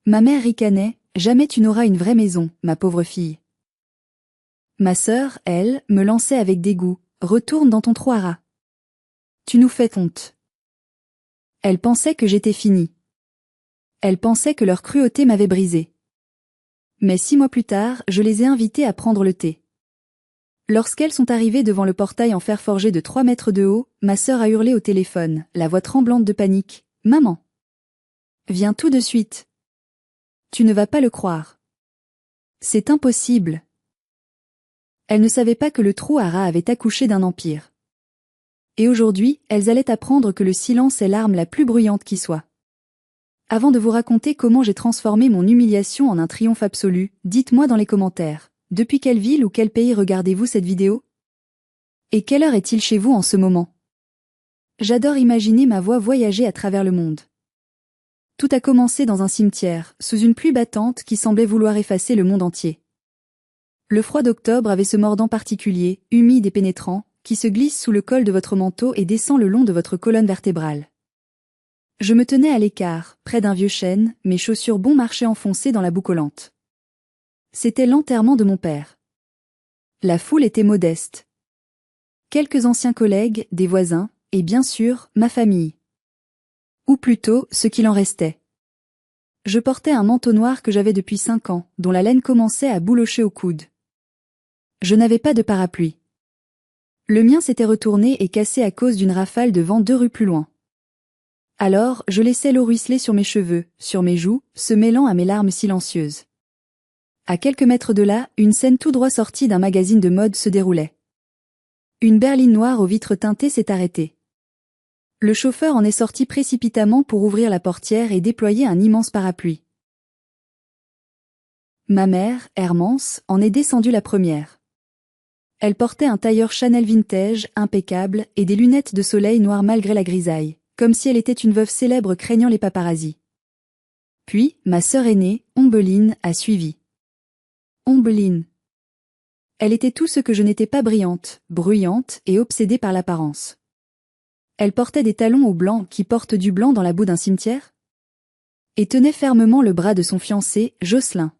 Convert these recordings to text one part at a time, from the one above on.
Ma mère ricanait, jamais tu n'auras une vraie maison, ma pauvre fille. Ma sœur, elle, me lançait avec dégoût, retourne dans ton trou à rats. Tu nous fais honte. Elle pensait que j'étais finie. Elle pensait que leur cruauté m'avait brisée. Mais 6 mois plus tard, je les ai invitées à prendre le thé. Lorsqu'elles sont arrivées devant le portail en fer forgé de 3 mètres de haut, ma sœur a hurlé au téléphone, la voix tremblante de panique. « Maman! Viens tout de suite! Tu ne vas pas le croire. C'est impossible. » Elle ne savait pas que le trou à rats avait accouché d'un empire. Et aujourd'hui, elles allaient apprendre que le silence est l'arme la plus bruyante qui soit. Avant de vous raconter comment j'ai transformé mon humiliation en un triomphe absolu, dites-moi dans les commentaires, depuis quelle ville ou quel pays regardez-vous cette vidéo? Et quelle heure est-il chez vous en ce moment? J'adore imaginer ma voix voyager à travers le monde. Tout a commencé dans un cimetière, sous une pluie battante qui semblait vouloir effacer le monde entier. Le froid d'octobre avait ce mordant particulier, humide et pénétrant, qui se glisse sous le col de votre manteau et descend le long de votre colonne vertébrale. Je me tenais à l'écart, près d'un vieux chêne, mes chaussures bon marché enfoncées dans la boue collante. C'était l'enterrement de mon père. La foule était modeste. Quelques anciens collègues, des voisins, et bien sûr, ma famille. Ou plutôt, ce qu'il en restait. Je portais un manteau noir que j'avais depuis 5 ans, dont la laine commençait à boulocher au coude. Je n'avais pas de parapluie. Le mien s'était retourné et cassé à cause d'une rafale de vent 2 rues plus loin. Alors, je laissais l'eau ruisseler sur mes cheveux, sur mes joues, se mêlant à mes larmes silencieuses. À quelques mètres de là, une scène tout droit sortie d'un magazine de mode se déroulait. Une berline noire aux vitres teintées s'est arrêtée. Le chauffeur en est sorti précipitamment pour ouvrir la portière et déployer un immense parapluie. Ma mère, Hermance, en est descendue la première. Elle portait un tailleur Chanel vintage, impeccable, et des lunettes de soleil noires malgré la grisaille, comme si elle était une veuve célèbre craignant les paparazzis. Puis, ma sœur aînée, Ombeline, a suivi. Ombeline. Elle était tout ce que je n'étais pas, brillante, bruyante et obsédée par l'apparence. Elle portait des talons au blanc qui portent du blanc dans la boue d'un cimetière et tenait fermement le bras de son fiancé, Jocelyn.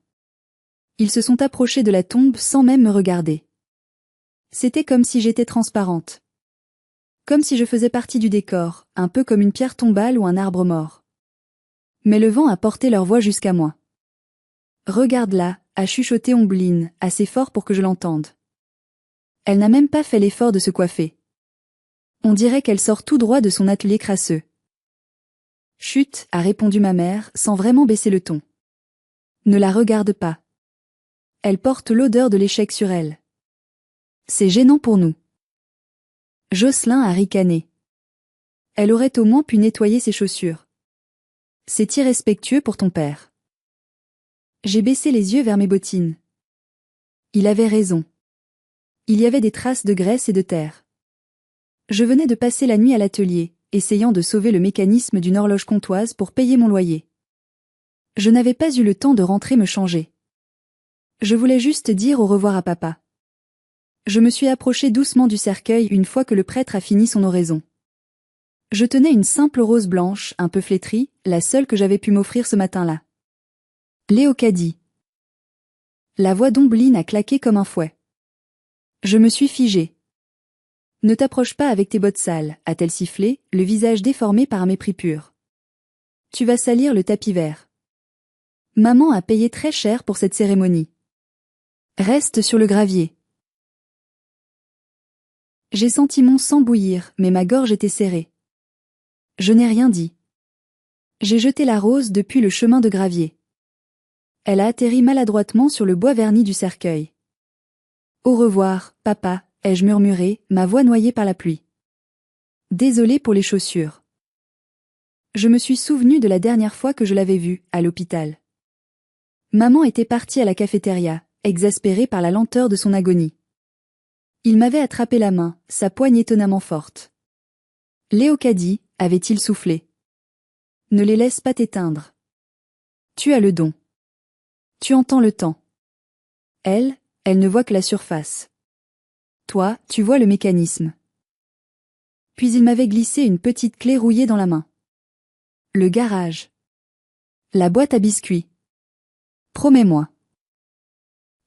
Ils se sont approchés de la tombe sans même me regarder. C'était comme si j'étais transparente. Comme si je faisais partie du décor, un peu comme une pierre tombale ou un arbre mort. Mais le vent a porté leur voix jusqu'à moi. Regarde-la, a chuchoté Ombeline, assez fort pour que je l'entende. Elle n'a même pas fait l'effort de se coiffer. On dirait qu'elle sort tout droit de son atelier crasseux. Chut, a répondu ma mère, sans vraiment baisser le ton. Ne la regarde pas. Elle porte l'odeur de l'échec sur elle. C'est gênant pour nous. Jocelyn a ricané. Elle aurait au moins pu nettoyer ses chaussures. C'est irrespectueux pour ton père. J'ai baissé les yeux vers mes bottines. Il avait raison. Il y avait des traces de graisse et de terre. Je venais de passer la nuit à l'atelier, essayant de sauver le mécanisme d'une horloge comptoise pour payer mon loyer. Je n'avais pas eu le temps de rentrer me changer. Je voulais juste dire au revoir à papa. Je me suis approchée doucement du cercueil une fois que le prêtre a fini son oraison. Je tenais une simple rose blanche, un peu flétrie, la seule que j'avais pu m'offrir ce matin-là. Léocadie. La voix d'Ombeline a claqué comme un fouet. Je me suis figée. Ne t'approche pas avec tes bottes sales, a-t-elle sifflé, le visage déformé par un mépris pur. Tu vas salir le tapis vert. Maman a payé très cher pour cette cérémonie. Reste sur le gravier. J'ai senti mon sang bouillir, mais ma gorge était serrée. Je n'ai rien dit. J'ai jeté la rose depuis le chemin de gravier. Elle a atterri maladroitement sur le bois verni du cercueil. Au revoir, papa, ai-je murmuré, ma voix noyée par la pluie. Désolée pour les chaussures. Je me suis souvenue de la dernière fois que je l'avais vue, à l'hôpital. Maman était partie à la cafétéria, exaspérée par la lenteur de son agonie. Il m'avait attrapé la main, sa poigne étonnamment forte. Léocadie, avait-il soufflé. Ne les laisse pas t'éteindre. Tu as le don. Tu entends le temps. Elle ne voit que la surface. Toi, tu vois le mécanisme. Puis il m'avait glissé une petite clé rouillée dans la main. Le garage. La boîte à biscuits. Promets-moi.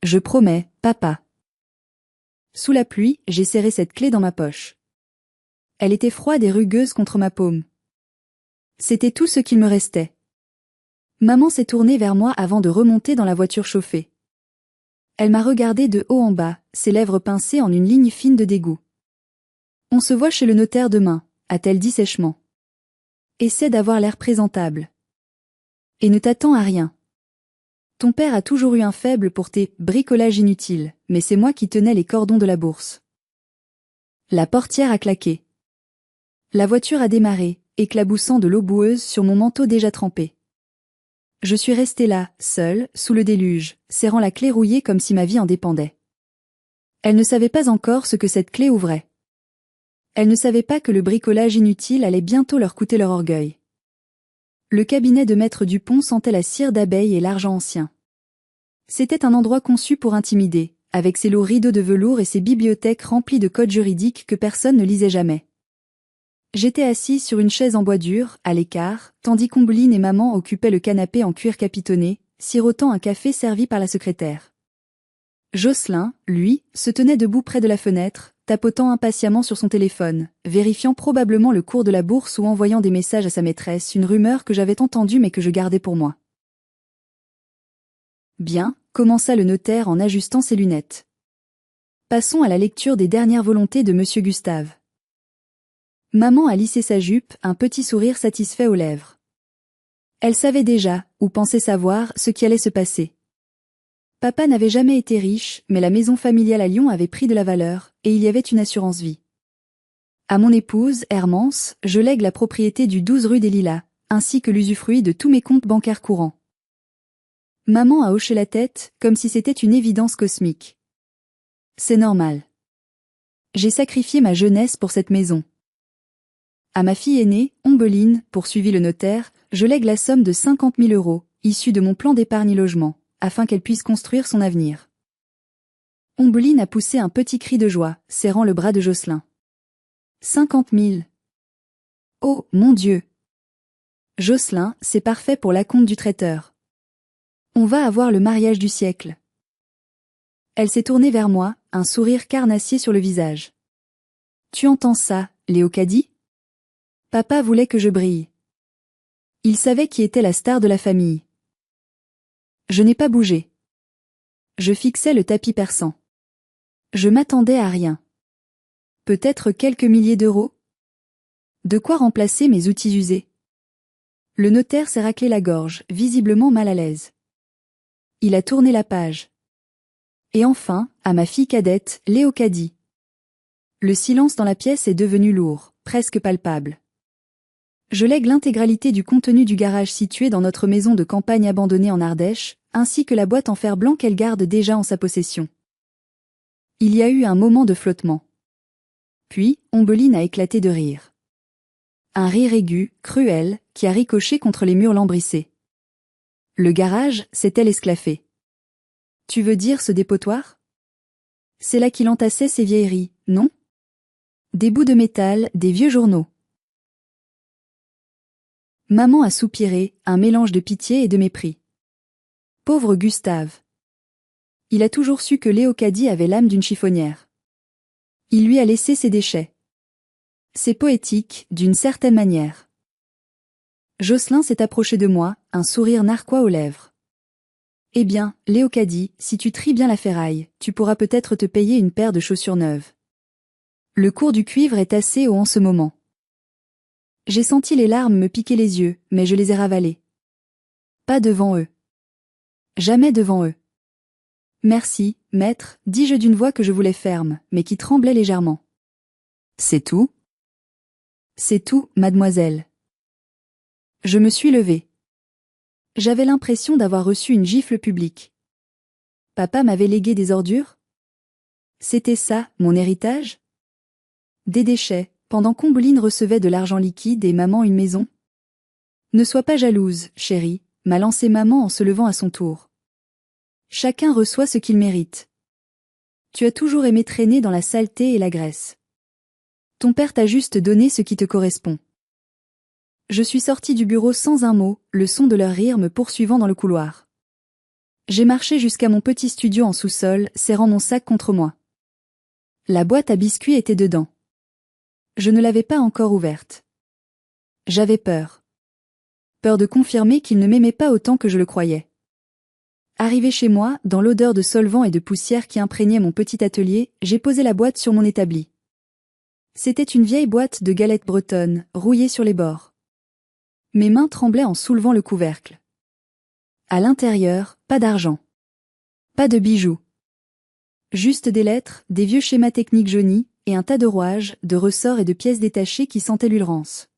Je promets, papa. Sous la pluie, j'ai serré cette clé dans ma poche. Elle était froide et rugueuse contre ma paume. C'était tout ce qu'il me restait. Maman s'est tournée vers moi avant de remonter dans la voiture chauffée. Elle m'a regardé de haut en bas, ses lèvres pincées en une ligne fine de dégoût. On se voit chez le notaire demain, a-t-elle dit sèchement. Essaie d'avoir l'air présentable. Et ne t'attends à rien. Ton père a toujours eu un faible pour tes bricolages inutiles, mais c'est moi qui tenais les cordons de la bourse. La portière a claqué. La voiture a démarré, éclaboussant de l'eau boueuse sur mon manteau déjà trempé. Je suis restée là, seule, sous le déluge, serrant la clé rouillée comme si ma vie en dépendait. Elle ne savait pas encore ce que cette clé ouvrait. Elle ne savait pas que le bricolage inutile allait bientôt leur coûter leur orgueil. Le cabinet de maître Dupont sentait la cire d'abeille et l'argent ancien. C'était un endroit conçu pour intimider, avec ses lourds rideaux de velours et ses bibliothèques remplies de codes juridiques que personne ne lisait jamais. J'étais assise sur une chaise en bois dur, à l'écart, tandis qu'Ombeline et maman occupaient le canapé en cuir capitonné, sirotant un café servi par la secrétaire. Jocelyn, lui, se tenait debout près de la fenêtre, tapotant impatiemment sur son téléphone, vérifiant probablement le cours de la bourse ou envoyant des messages à sa maîtresse, une rumeur que j'avais entendue mais que je gardais pour moi. Bien, commença le notaire en ajustant ses lunettes. Passons à la lecture des dernières volontés de Monsieur Gustave. Maman a lissé sa jupe, un petit sourire satisfait aux lèvres. Elle savait déjà, ou pensait savoir, ce qui allait se passer. Papa n'avait jamais été riche, mais la maison familiale à Lyon avait pris de la valeur, et il y avait une assurance vie. À mon épouse, Hermance, je lègue la propriété du 12 rue des Lilas, ainsi que l'usufruit de tous mes comptes bancaires courants. Maman a hoché la tête, comme si c'était une évidence cosmique. C'est normal. J'ai sacrifié ma jeunesse pour cette maison. À ma fille aînée, Ombeline, poursuivit le notaire, je lègue la somme de 50 000 €, issue de mon plan d'épargne logement, afin qu'elle puisse construire son avenir. Ombeline a poussé un petit cri de joie, serrant le bras de Jocelyn. 50 000. Oh, mon Dieu! Jocelyn, c'est parfait pour l'acompte du traiteur. On va avoir le mariage du siècle. Elle s'est tournée vers moi, un sourire carnassier sur le visage. Tu entends ça, Léocadie? Papa voulait que je brille. Il savait qui était la star de la famille. Je n'ai pas bougé. Je fixais le tapis persan. Je m'attendais à rien. Peut-être quelques milliers d'euros? De quoi remplacer mes outils usés? Le notaire s'est raclé la gorge, visiblement mal à l'aise. Il a tourné la page. Et enfin, à ma fille cadette, Léocadie. Le silence dans la pièce est devenu lourd, presque palpable. Je lègue l'intégralité du contenu du garage situé dans notre maison de campagne abandonnée en Ardèche, ainsi que la boîte en fer blanc qu'elle garde déjà en sa possession. Il y a eu un moment de flottement. Puis, Ombeline a éclaté de rire. Un rire aigu, cruel, qui a ricoché contre les murs lambrissés. Le garage, s'est-elle esclaffé. Tu veux dire ce dépotoir? C'est là qu'il entassait ses vieilleries, non? Des bouts de métal, des vieux journaux. Maman a soupiré, un mélange de pitié et de mépris. Pauvre Gustave. Il a toujours su que Léocadie avait l'âme d'une chiffonnière. Il lui a laissé ses déchets. C'est poétique, d'une certaine manière. Jocelyn s'est approché de moi, un sourire narquois aux lèvres. Eh bien, Léocadie, si tu tries bien la ferraille, tu pourras peut-être te payer une paire de chaussures neuves. Le cours du cuivre est assez haut en ce moment. J'ai senti les larmes me piquer les yeux, mais je les ai ravalées. Pas devant eux. Jamais devant eux. Merci, maître, dis-je d'une voix que je voulais ferme, mais qui tremblait légèrement. C'est tout? C'est tout, mademoiselle. Je me suis levée. J'avais l'impression d'avoir reçu une gifle publique. Papa m'avait légué des ordures? C'était ça, mon héritage? Des déchets, pendant qu'Ombeline recevait de l'argent liquide et maman une maison? Ne sois pas jalouse, chérie, m'a lancé maman en se levant à son tour. Chacun reçoit ce qu'il mérite. Tu as toujours aimé traîner dans la saleté et la graisse. Ton père t'a juste donné ce qui te correspond. Je suis sortie du bureau sans un mot, le son de leur rire me poursuivant dans le couloir. J'ai marché jusqu'à mon petit studio en sous-sol, serrant mon sac contre moi. La boîte à biscuits était dedans. Je ne l'avais pas encore ouverte. J'avais peur. Peur de confirmer qu'il ne m'aimait pas autant que je le croyais. Arrivé chez moi, dans l'odeur de solvant et de poussière qui imprégnait mon petit atelier, j'ai posé la boîte sur mon établi. C'était une vieille boîte de galettes bretonnes, rouillée sur les bords. Mes mains tremblaient en soulevant le couvercle. À l'intérieur, pas d'argent. Pas de bijoux. Juste des lettres, des vieux schémas techniques jaunis, et un tas de rouages, de ressorts et de pièces détachées qui sentaient l'huile rance.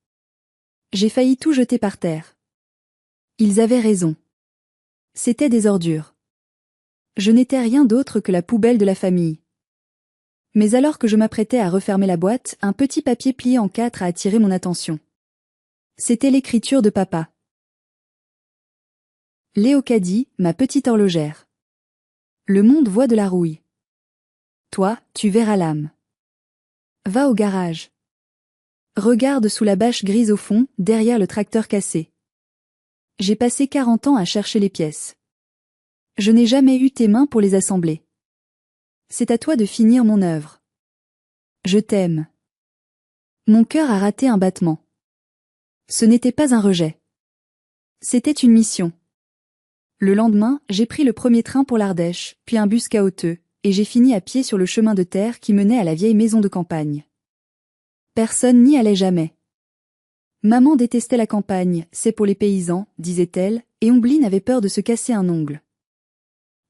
J'ai failli tout jeter par terre. Ils avaient raison. C'étaient des ordures. Je n'étais rien d'autre que la poubelle de la famille. Mais alors que je m'apprêtais à refermer la boîte, un petit papier plié en 4 a attiré mon attention. C'était l'écriture de papa. Léocadie, ma petite horlogère. Le monde voit de la rouille. Toi, tu verras l'âme. Va au garage. Regarde sous la bâche grise au fond, derrière le tracteur cassé. J'ai passé 40 ans à chercher les pièces. Je n'ai jamais eu tes mains pour les assembler. C'est à toi de finir mon œuvre. Je t'aime. Mon cœur a raté un battement. Ce n'était pas un rejet. C'était une mission. Le lendemain, j'ai pris le premier train pour l'Ardèche, puis un bus caoteux, et j'ai fini à pied sur le chemin de terre qui menait à la vieille maison de campagne. Personne n'y allait jamais. Maman détestait la campagne, c'est pour les paysans, disait-elle, et Ombline avait peur de se casser un ongle.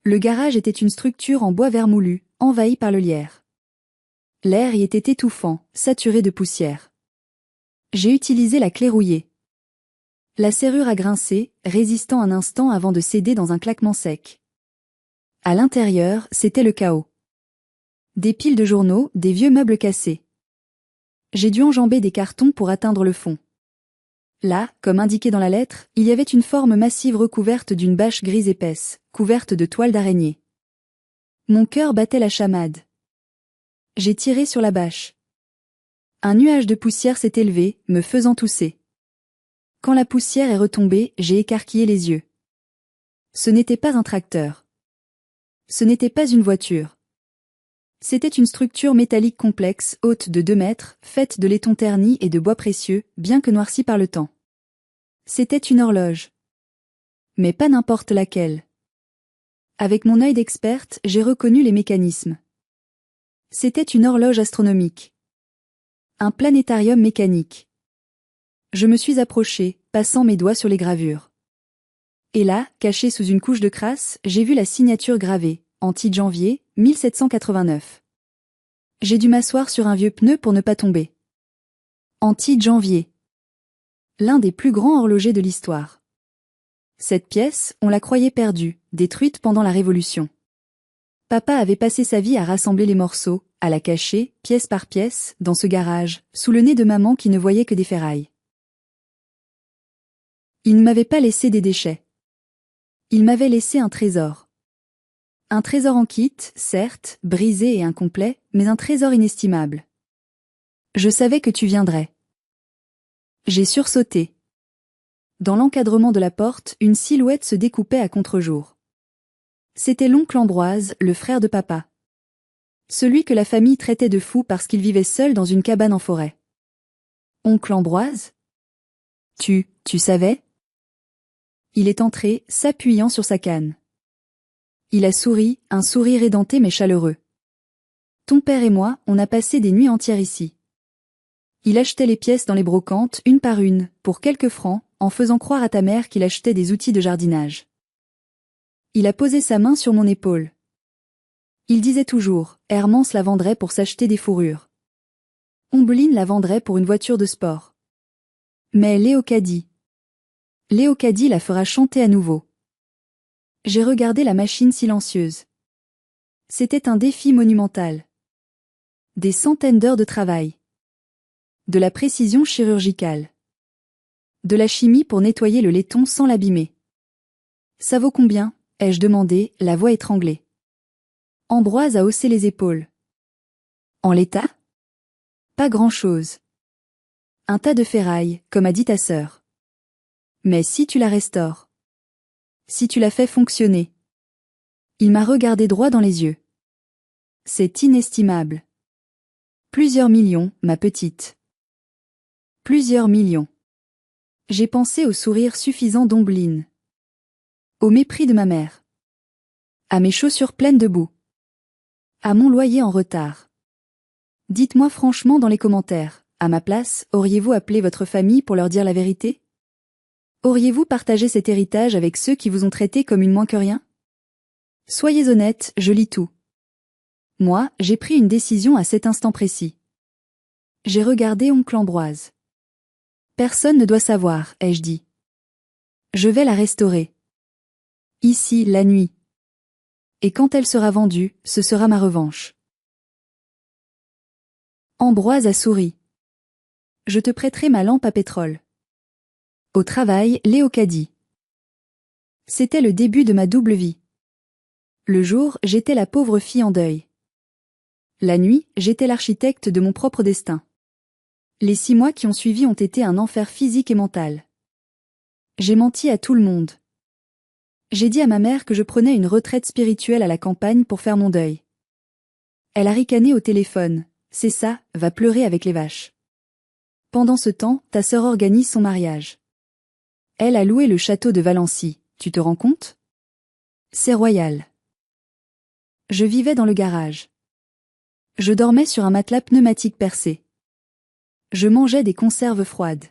Le garage était une structure en bois vermoulu, envahie par le lierre. L'air y était étouffant, saturé de poussière. J'ai utilisé la clé rouillée. La serrure a grincé, résistant un instant avant de céder dans un claquement sec. À l'intérieur, c'était le chaos. Des piles de journaux, des vieux meubles cassés. J'ai dû enjamber des cartons pour atteindre le fond. Là, comme indiqué dans la lettre, il y avait une forme massive recouverte d'une bâche grise épaisse, couverte de toiles d'araignée. Mon cœur battait la chamade. J'ai tiré sur la bâche. Un nuage de poussière s'est élevé, me faisant tousser. Quand la poussière est retombée, j'ai écarquillé les yeux. Ce n'était pas un tracteur. Ce n'était pas une voiture. C'était une structure métallique complexe, haute de 2 mètres, faite de laiton terni et de bois précieux, bien que noircie par le temps. C'était une horloge. Mais pas n'importe laquelle. Avec mon œil d'experte, j'ai reconnu les mécanismes. C'était une horloge astronomique. Un planétarium mécanique. Je me suis approché, passant mes doigts sur les gravures. Et là, caché sous une couche de crasse, j'ai vu la signature gravée, Anti-janvier, 1789. J'ai dû m'asseoir sur un vieux pneu pour ne pas tomber. Anti-janvier. L'un des plus grands horlogers de l'histoire. Cette pièce, on la croyait perdue, détruite pendant la Révolution. Papa avait passé sa vie à rassembler les morceaux, à la cacher, pièce par pièce, dans ce garage, sous le nez de maman qui ne voyait que des ferrailles. Il ne m'avait pas laissé des déchets. Il m'avait laissé un trésor. Un trésor en kit, certes, brisé et incomplet, mais un trésor inestimable. Je savais que tu viendrais. J'ai sursauté. Dans l'encadrement de la porte, une silhouette se découpait à contre-jour. C'était l'oncle Ambroise, le frère de papa. Celui que la famille traitait de fou parce qu'il vivait seul dans une cabane en forêt. Oncle Ambroise? Tu savais? Il est entré, s'appuyant sur sa canne. Il a souri, un sourire édenté mais chaleureux. Ton père et moi, on a passé des nuits entières ici. Il achetait les pièces dans les brocantes, une par une, pour quelques francs, en faisant croire à ta mère qu'il achetait des outils de jardinage. Il a posé sa main sur mon épaule. Il disait toujours, Hermance la vendrait pour s'acheter des fourrures. Ombline la vendrait pour une voiture de sport. Mais Léocadie la fera chanter à nouveau. J'ai regardé la machine silencieuse. C'était un défi monumental. Des centaines d'heures de travail. De la précision chirurgicale. De la chimie pour nettoyer le laiton sans l'abîmer. Ça vaut combien? Ai-je demandé, la voix étranglée. Ambroise a haussé les épaules. En l'état? Pas grand-chose. Un tas de ferraille, comme a dit ta sœur. Mais si tu la restaures. Si tu la fais fonctionner. Il m'a regardé droit dans les yeux. C'est inestimable. Plusieurs millions, ma petite. Plusieurs millions. J'ai pensé au sourire suffisant d'Ombeline. Au mépris de ma mère. À mes chaussures pleines de boue. À mon loyer en retard. Dites-moi franchement dans les commentaires, à ma place, auriez-vous appelé votre famille pour leur dire la vérité? Auriez-vous partagé cet héritage avec ceux qui vous ont traité comme une moins que rien? Soyez honnête, je lis tout. Moi, j'ai pris une décision à cet instant précis. J'ai regardé oncle Ambroise. Personne ne doit savoir, ai-je dit. Je vais la restaurer. Ici, la nuit. Et quand elle sera vendue, ce sera ma revanche. Ambroise a souri. Je te prêterai ma lampe à pétrole. Au travail, Léocadie. C'était le début de ma double vie. Le jour, j'étais la pauvre fille en deuil. La nuit, j'étais l'architecte de mon propre destin. Les 6 mois qui ont suivi ont été un enfer physique et mental. J'ai menti à tout le monde. J'ai dit à ma mère que je prenais une retraite spirituelle à la campagne pour faire mon deuil. Elle a ricané au téléphone. C'est ça, va pleurer avec les vaches. Pendant ce temps, ta sœur organise son mariage. Elle a loué le château de Valency, tu te rends compte? C'est royal. Je vivais dans le garage. Je dormais sur un matelas pneumatique percé. Je mangeais des conserves froides.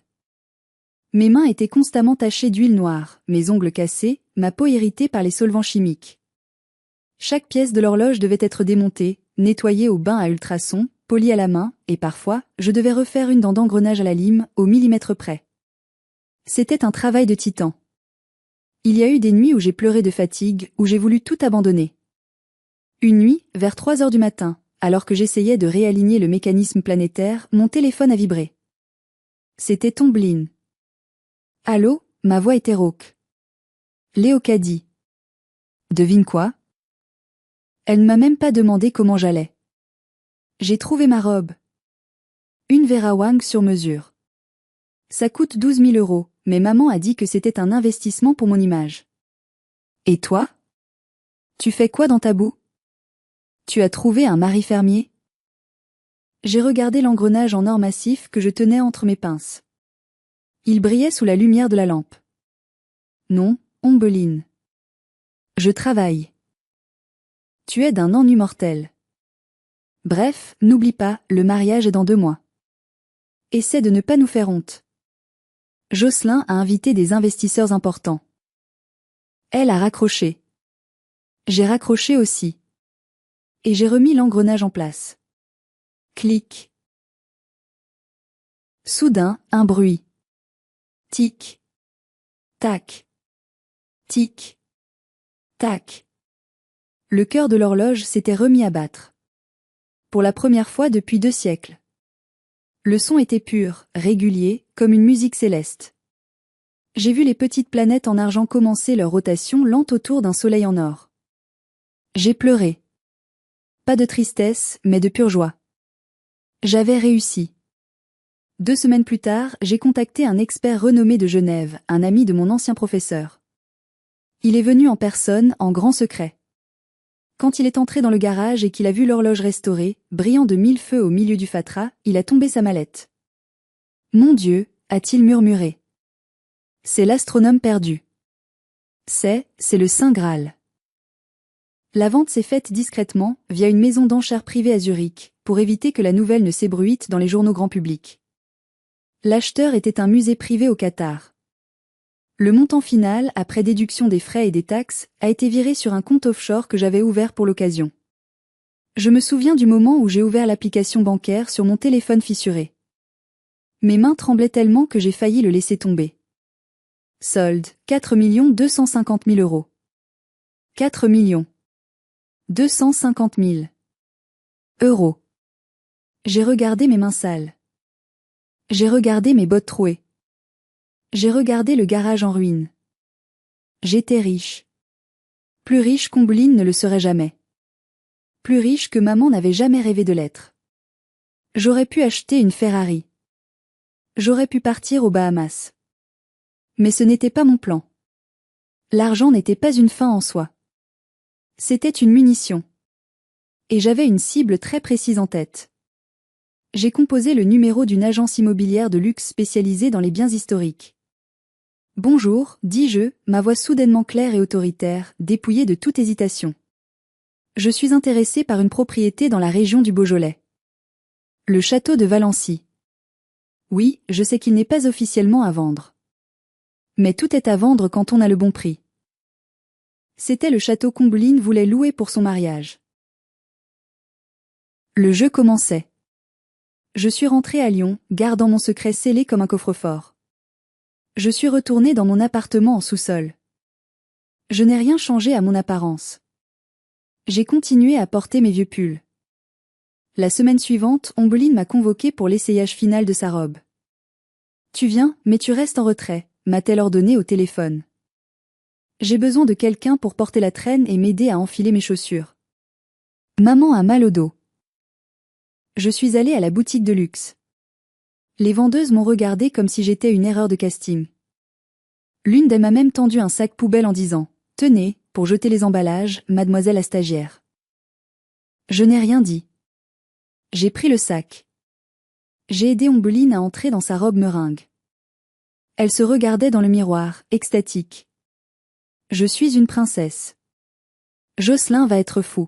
Mes mains étaient constamment tachées d'huile noire, mes ongles cassés, ma peau irritée par les solvants chimiques. Chaque pièce de l'horloge devait être démontée, nettoyée au bain à ultrasons, polie à la main, et parfois, je devais refaire une dent d'engrenage à la lime, au millimètre près. C'était un travail de titan. Il y a eu des nuits où j'ai pleuré de fatigue, où j'ai voulu tout abandonner. Une nuit, vers 3 heures du matin, alors que j'essayais de réaligner le mécanisme planétaire, mon téléphone a vibré. C'était Ombeline. Allô, ma voix était rauque. Léocadie. Devine quoi? Elle ne m'a même pas demandé comment j'allais. J'ai trouvé ma robe. Une Vera Wang sur mesure. Ça coûte 12 000 €, mais maman a dit que c'était un investissement pour mon image. Et toi? Tu fais quoi dans ta boue? Tu as trouvé un mari fermier? J'ai regardé l'engrenage en or massif que je tenais entre mes pinces. Il brillait sous la lumière de la lampe. Non, Ombeline. Je travaille. Tu es d'un ennui mortel. Bref, n'oublie pas, le mariage est dans 2 mois. Essaie de ne pas nous faire honte. Jocelyn a invité des investisseurs importants. Elle a raccroché. J'ai raccroché aussi. Et j'ai remis l'engrenage en place. Clic. Soudain, un bruit. Tic. Tac. Tic. Tac. Le cœur de l'horloge s'était remis à battre. Pour la première fois depuis 2 siècles. Le son était pur, régulier, comme une musique céleste. J'ai vu les petites planètes en argent commencer leur rotation lente autour d'un soleil en or. J'ai pleuré. Pas de tristesse, mais de pure joie. J'avais réussi. 2 semaines plus tard, j'ai contacté un expert renommé de Genève, un ami de mon ancien professeur. Il est venu en personne, en grand secret. Quand il est entré dans le garage et qu'il a vu l'horloge restaurée, brillant de 1000 feux au milieu du fatras, il a tombé sa mallette. Mon Dieu, a-t-il murmuré. C'est l'astronome perdu. C'est le Saint Graal. La vente s'est faite discrètement, via une maison d'enchères privée à Zurich, pour éviter que la nouvelle ne s'ébruite dans les journaux grand public. L'acheteur était un musée privé au Qatar. Le montant final, après déduction des frais et des taxes, a été viré sur un compte offshore que j'avais ouvert pour l'occasion. Je me souviens du moment où j'ai ouvert l'application bancaire sur mon téléphone fissuré. Mes mains tremblaient tellement que j'ai failli le laisser tomber. Solde, 4 250 000 €. 4 250 000 €. J'ai regardé mes mains sales. J'ai regardé mes bottes trouées. J'ai regardé le garage en ruine. J'étais riche. Plus riche qu'Ombeline ne le serait jamais. Plus riche que maman n'avait jamais rêvé de l'être. J'aurais pu acheter une Ferrari. J'aurais pu partir aux Bahamas. Mais ce n'était pas mon plan. L'argent n'était pas une fin en soi. C'était une munition. Et j'avais une cible très précise en tête. J'ai composé le numéro d'une agence immobilière de luxe spécialisée dans les biens historiques. Bonjour, dis-je, ma voix soudainement claire et autoritaire, dépouillée de toute hésitation. Je suis intéressé par une propriété dans la région du Beaujolais. Le château de Valency. Oui, je sais qu'il n'est pas officiellement à vendre. Mais tout est à vendre quand on a le bon prix. C'était le château qu'Ombeline voulait louer pour son mariage. Le jeu commençait. Je suis rentré à Lyon, gardant mon secret scellé comme un coffre-fort. Je suis retourné dans mon appartement en sous-sol. Je n'ai rien changé à mon apparence. J'ai continué à porter mes vieux pulls. La semaine suivante, Ombeline m'a convoqué pour l'essayage final de sa robe. Tu viens, mais tu restes en retrait, m'a-t-elle ordonné au téléphone. J'ai besoin de quelqu'un pour porter la traîne et m'aider à enfiler mes chaussures. Maman a mal au dos. Je suis allée à la boutique de luxe. Les vendeuses m'ont regardé comme si j'étais une erreur de casting. L'une d'elles m'a même tendu un sac poubelle en disant « Tenez, pour jeter les emballages, mademoiselle la stagiaire. » Je n'ai rien dit. J'ai pris le sac. J'ai aidé Ombeline à entrer dans sa robe meringue. Elle se regardait dans le miroir, extatique. Je suis une princesse. Jocelyn va être fou.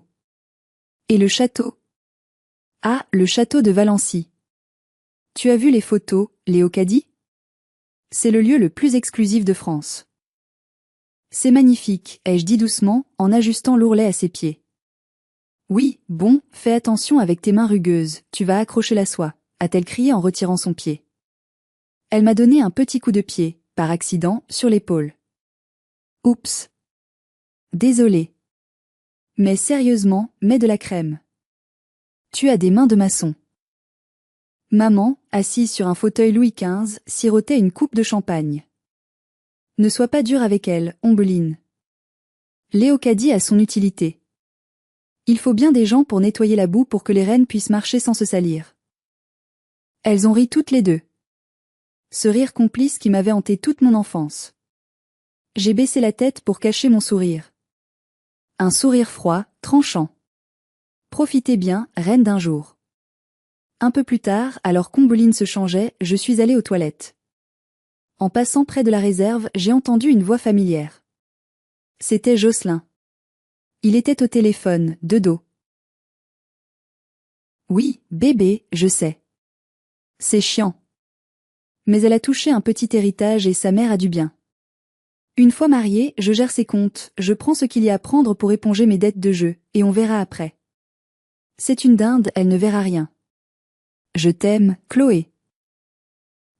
Et le château? Ah, le château de Valency. Tu as vu les photos, Léocadie? C'est le lieu le plus exclusif de France. C'est magnifique, ai-je dit doucement, en ajustant l'ourlet à ses pieds. Oui, bon, fais attention avec tes mains rugueuses, tu vas accrocher la soie, a-t-elle crié en retirant son pied. Elle m'a donné un petit coup de pied, par accident, sur l'épaule. Oups. Désolée. Mais sérieusement, mets de la crème. Tu as des mains de maçon. Maman, assise sur un fauteuil Louis XV, sirotait une coupe de champagne. Ne sois pas dur avec elle, Ombeline. Léocadie a son utilité. Il faut bien des gens pour nettoyer la boue pour que les reines puissent marcher sans se salir. Elles ont ri toutes les deux. Ce rire complice qui m'avait hanté toute mon enfance. J'ai baissé la tête pour cacher mon sourire. Un sourire froid, tranchant. Profitez bien, reine d'un jour. Un peu plus tard, alors qu'Ombeline se changeait, je suis allée aux toilettes. En passant près de la réserve, j'ai entendu une voix familière. C'était Jocelyn. Il était au téléphone, de dos. Oui, bébé, je sais. C'est chiant. Mais elle a touché un petit héritage et sa mère a du bien. Une fois mariée, je gère ses comptes, je prends ce qu'il y a à prendre pour éponger mes dettes de jeu, et on verra après. C'est une dinde, elle ne verra rien. Je t'aime, Chloé.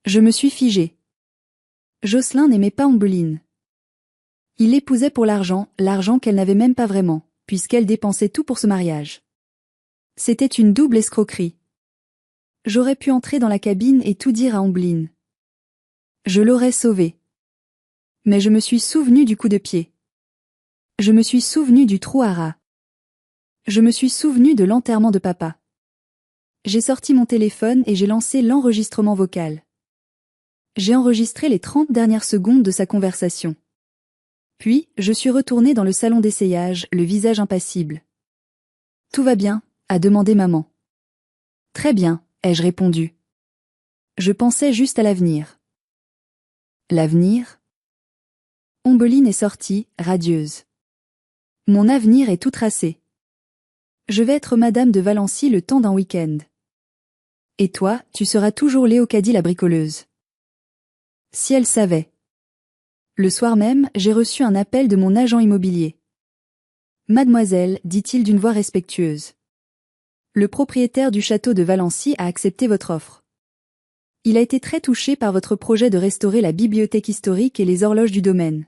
Je me suis figée. Jocelyn n'aimait pas Ombeline. Il l'épousait pour l'argent qu'elle n'avait même pas vraiment, puisqu'elle dépensait tout pour ce mariage. C'était une double escroquerie. J'aurais pu entrer dans la cabine et tout dire à Ombeline. Je l'aurais sauvée. Mais je me suis souvenu du coup de pied. Je me suis souvenu du trou à rats. Je me suis souvenu de l'enterrement de papa. J'ai sorti mon téléphone et j'ai lancé l'enregistrement vocal. J'ai enregistré les 30 dernières secondes de sa conversation. Puis, je suis retournée dans le salon d'essayage, le visage impassible. Tout va bien, a demandé maman. Très bien, ai-je répondu. Je pensais juste à l'avenir. L'avenir? Ombeline est sortie, radieuse. Mon avenir est tout tracé. Je vais être madame de Valency le temps d'un week-end. Et toi, tu seras toujours Léocadie la bricoleuse. Si elle savait. Le soir même, j'ai reçu un appel de mon agent immobilier. Mademoiselle, dit-il d'une voix respectueuse. Le propriétaire du château de Valency a accepté votre offre. Il a été très touché par votre projet de restaurer la bibliothèque historique et les horloges du domaine.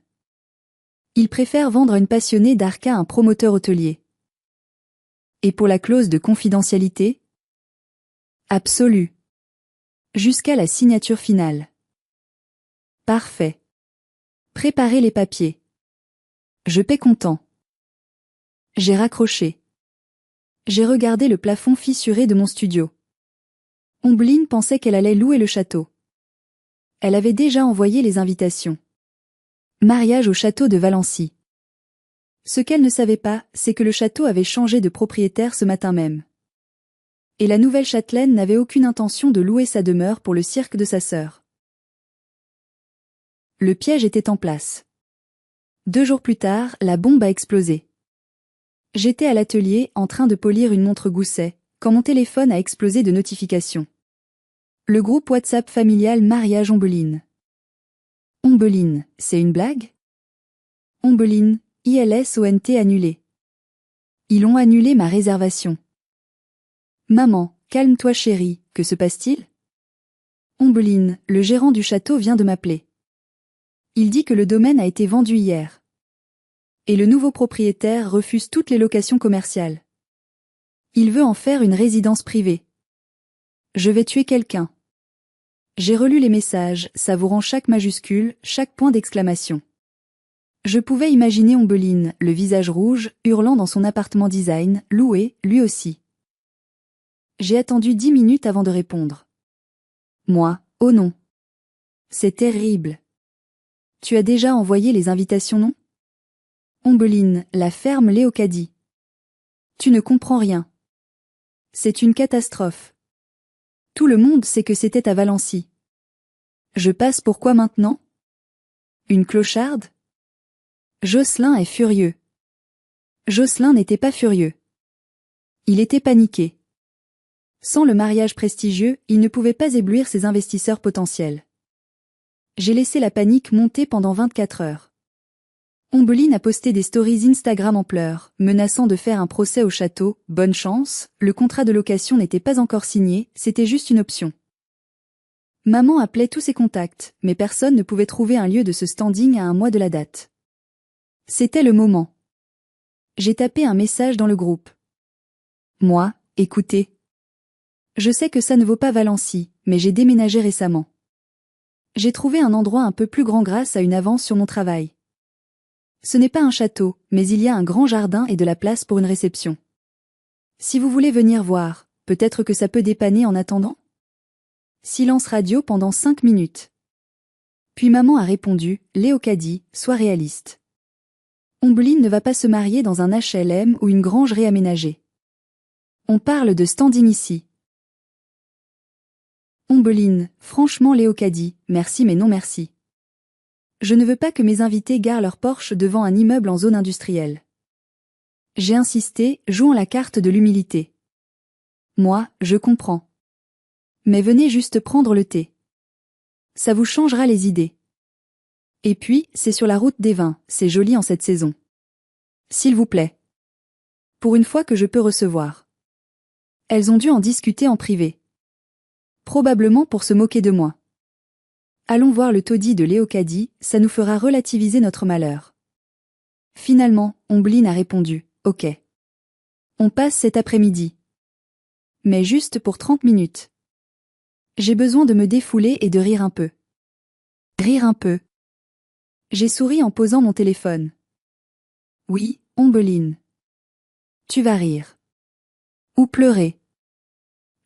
Il préfère vendre à une passionnée d'art qu'à un promoteur hôtelier. Et pour la clause de confidentialité? Absolue. Jusqu'à la signature finale. Parfait. Préparez les papiers. Je paie comptant. J'ai raccroché. J'ai regardé le plafond fissuré de mon studio. Ombeline pensait qu'elle allait louer le château. Elle avait déjà envoyé les invitations. Mariage au château de Valency. Ce qu'elle ne savait pas, c'est que le château avait changé de propriétaire ce matin même. Et la nouvelle châtelaine n'avait aucune intention de louer sa demeure pour le cirque de sa sœur. Le piège était en place. 2 jours plus tard, la bombe a explosé. J'étais à l'atelier en train de polir une montre Gousset, quand mon téléphone a explosé de notifications. Le groupe WhatsApp familial Mariage Ombeline. Ombeline, c'est une blague? Ombeline, ILSONT annulé. Ils ont annulé ma réservation. Maman, calme-toi chérie, que se passe-t-il? Ombeline, le gérant du château vient de m'appeler. Il dit que le domaine a été vendu hier. Et le nouveau propriétaire refuse toutes les locations commerciales. Il veut en faire une résidence privée. Je vais tuer quelqu'un. J'ai relu les messages, savourant chaque majuscule, chaque point d'exclamation. Je pouvais imaginer Ombeline, le visage rouge, hurlant dans son appartement design, loué, lui aussi. J'ai attendu 10 minutes avant de répondre. Moi, oh non. C'est terrible. Tu as déjà envoyé les invitations, non? Ombeline, la ferme Léocadie. Tu ne comprends rien. C'est une catastrophe. Tout le monde sait que c'était à Valency. Je passe pour quoi maintenant? Une clocharde? Jocelyn est furieux. Jocelyn n'était pas furieux. Il était paniqué. Sans le mariage prestigieux, il ne pouvait pas éblouir ses investisseurs potentiels. J'ai laissé la panique monter pendant 24 heures. Ombeline a posté des stories Instagram en pleurs, menaçant de faire un procès au château. Bonne chance, le contrat de location n'était pas encore signé, c'était juste une option. Maman appelait tous ses contacts, mais personne ne pouvait trouver un lieu de ce standing à un mois de la date. C'était le moment. J'ai tapé un message dans le groupe. Moi, écoutez. Je sais que ça ne vaut pas Valency, mais j'ai déménagé récemment. J'ai trouvé un endroit un peu plus grand grâce à une avance sur mon travail. Ce n'est pas un château, mais il y a un grand jardin et de la place pour une réception. Si vous voulez venir voir, peut-être que ça peut dépanner en attendant? Silence radio pendant 5 minutes. Puis maman a répondu, Léocadie, sois réaliste. Ombeline ne va pas se marier dans un HLM ou une grange réaménagée. On parle de standing ici. Ombeline, franchement Léocadie, merci mais non merci. Je ne veux pas que mes invités garent leur Porsche devant un immeuble en zone industrielle. J'ai insisté, jouant la carte de l'humilité. Moi, je comprends. Mais venez juste prendre le thé. Ça vous changera les idées. Et puis, c'est sur la route des vins, c'est joli en cette saison. S'il vous plaît. Pour une fois que je peux recevoir. Elles ont dû en discuter en privé. Probablement pour se moquer de moi. Allons voir le taudis de Léocadie, ça nous fera relativiser notre malheur. Finalement, Ombeline a répondu, ok. On passe cet après-midi. Mais juste pour 30 minutes. J'ai besoin de me défouler et de rire un peu. Rire un peu. J'ai souri en posant mon téléphone. Oui, Ombeline. Tu vas rire. Ou pleurer.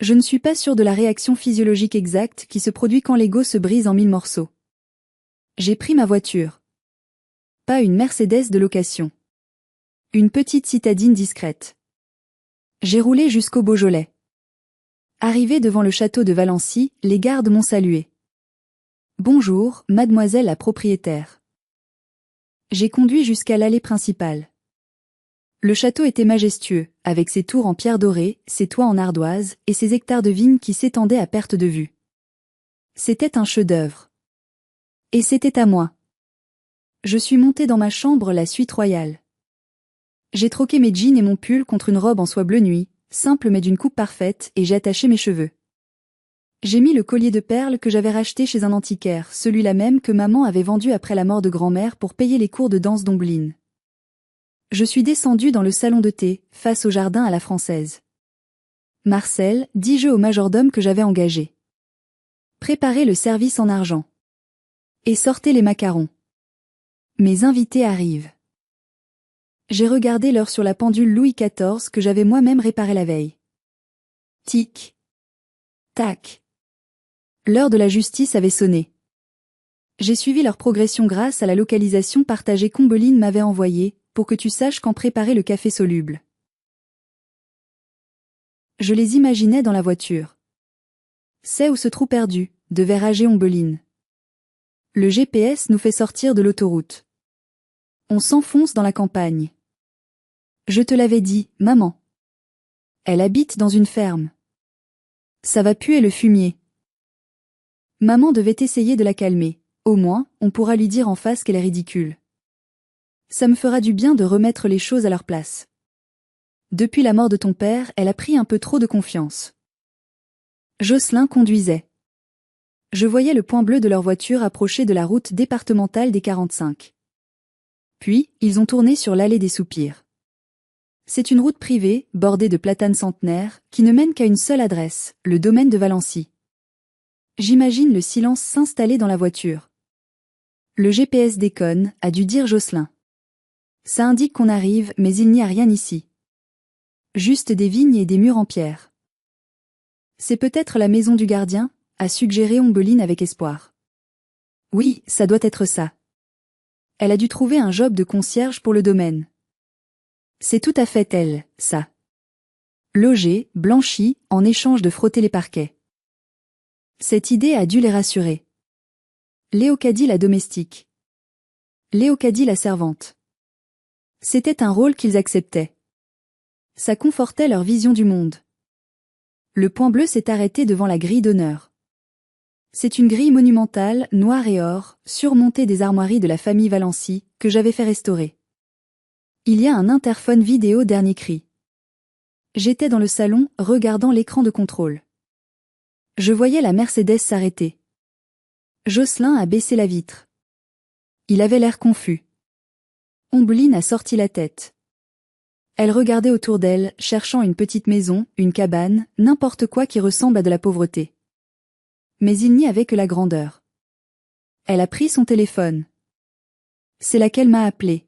Je ne suis pas sûre de la réaction physiologique exacte qui se produit quand l'ego se brise en 1000 morceaux. J'ai pris ma voiture. Pas une Mercedes de location. Une petite citadine discrète. J'ai roulé jusqu'au Beaujolais. Arrivé devant le château de Valency, les gardes m'ont salué. Bonjour, mademoiselle la propriétaire. J'ai conduit jusqu'à l'allée principale. Le château était majestueux, avec ses tours en pierre dorée, ses toits en ardoise, et ses hectares de vignes qui s'étendaient à perte de vue. C'était un chef-d'œuvre. Et c'était à moi. Je suis montée dans ma chambre la suite royale. J'ai troqué mes jeans et mon pull contre une robe en soie bleu nuit, simple mais d'une coupe parfaite, et j'ai attaché mes cheveux. J'ai mis le collier de perles que j'avais racheté chez un antiquaire, celui-là même que maman avait vendu après la mort de grand-mère pour payer les cours de danse d'Ombeline. Je suis descendue dans le salon de thé, face au jardin à la française. Marcel, dis-je au majordome que j'avais engagé. Préparez le service en argent. Et sortez les macarons. Mes invités arrivent. J'ai regardé l'heure sur la pendule Louis XIV que j'avais moi-même réparée la veille. Tic. Tac. L'heure de la justice avait sonné. J'ai suivi leur progression grâce à la localisation partagée qu'Ombeline m'avait envoyée, pour que tu saches quand préparer le café soluble. Je les imaginais dans la voiture. C'est où ce trou perdu, devait rager Ombeline. Le GPS nous fait sortir de l'autoroute. On s'enfonce dans la campagne. Je te l'avais dit, maman. Elle habite dans une ferme. Ça va puer le fumier. Maman devait essayer de la calmer. Au moins, on pourra lui dire en face qu'elle est ridicule. Ça me fera du bien de remettre les choses à leur place. Depuis la mort de ton père, elle a pris un peu trop de confiance. Jocelyn conduisait. Je voyais le point bleu de leur voiture approcher de la route départementale des 45. Puis, ils ont tourné sur l'allée des Soupirs. C'est une route privée, bordée de platanes centenaires, qui ne mène qu'à une seule adresse, le domaine de Valency. J'imagine le silence s'installer dans la voiture. Le GPS déconne, a dû dire Jocelyn. Ça indique qu'on arrive, mais il n'y a rien ici. Juste des vignes et des murs en pierre. C'est peut-être la maison du gardien, a suggéré Ombeline avec espoir. Oui, ça doit être ça. Elle a dû trouver un job de concierge pour le domaine. C'est tout à fait elle, ça. Logé, blanchi, en échange de frotter les parquets. Cette idée a dû les rassurer. Léocadie la domestique. Léocadie la servante. C'était un rôle qu'ils acceptaient. Ça confortait leur vision du monde. Le point bleu s'est arrêté devant la grille d'honneur. C'est une grille monumentale, noire et or, surmontée des armoiries de la famille Valency, que j'avais fait restaurer. Il y a un interphone vidéo dernier cri. J'étais dans le salon, regardant l'écran de contrôle. Je voyais la Mercedes s'arrêter. Jocelyn a baissé la vitre. Il avait l'air confus. Ombeline a sorti la tête. Elle regardait autour d'elle, cherchant une petite maison, une cabane, n'importe quoi qui ressemble à de la pauvreté. Mais il n'y avait que la grandeur. Elle a pris son téléphone. C'est là qu'elle m'a appelé.